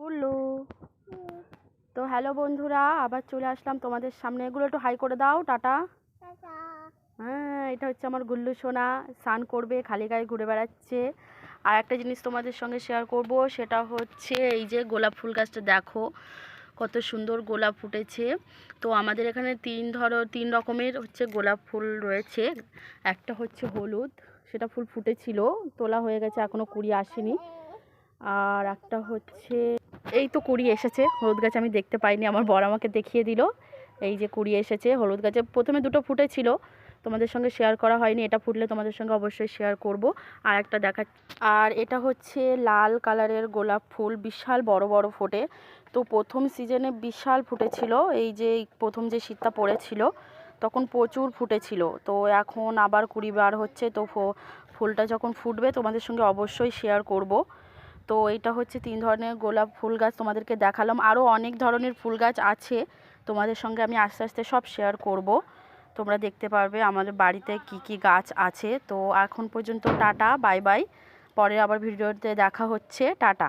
Hello. তো hello বন্ধুরা, আবার চলে আসলাম তোমাদের সামনে। এগুলো একটু হাই করে দাও, টাটা। হ্যাঁ, এটা হচ্ছে আমার গুল্লু সোনা। স্নান করবে, খালি গায়ে ঘুরে বেড়াচ্ছে। আর একটা জিনিস তোমাদের সঙ্গে শেয়ার করব, সেটা হচ্ছে এই যে গোলাপ ফুল গাছটা দেখো কত সুন্দর গোলাপ ফুটেছে। তো আমাদের এখানে তিন রকমের হচ্ছে গোলাপ ফুল রয়েছে। একটা হচ্ছে হলুদ, সেটা ফুল ফুটেছিল, তোলা হয়ে গেছে, এখনও কুড়ি আসেনি। আর একটা হচ্ছে এই তো কুড়ি এসেছে। হলুদ গাছ আমি দেখতে পাইনি, আমার বর আমাকে দেখিয়ে দিল। এই যে কুড়ি এসেছে হলুদ গাছে। প্রথমে দুটো ফুটেছিল, তোমাদের সঙ্গে শেয়ার করা হয়নি। এটা ফুটলে তোমাদের সঙ্গে অবশ্যই শেয়ার করব। আর একটা দেখা, আর এটা হচ্ছে লাল কালারের গোলাপ ফুল, বিশাল বড় বড় ফোটে। তো প্রথম সিজনে বিশাল ফুটেছিল, এই যে প্রথম যে শীতটা পড়েছিল তখন প্রচুর ফুটেছিল। তো এখন আবার কুড়ি বার হচ্ছে। তো ফুলটা যখন ফুটবে তোমাদের সঙ্গে অবশ্যই শেয়ার করব। তো এইটা হচ্ছে 3 ধরনের গোলাপ ফুল গাছ তোমাদেরকে দেখালাম। আরও অনেক ধরনের ফুল গাছ আছে, তোমাদের সঙ্গে আমি আস্তে আস্তে সব শেয়ার করব। তোমরা দেখতে পারবে আমাদের বাড়িতে কি কি গাছ আছে। তো এখন পর্যন্ত টাটা, বাই বাই। পরে আবার ভিডিওতে দেখা হচ্ছে, টাটা।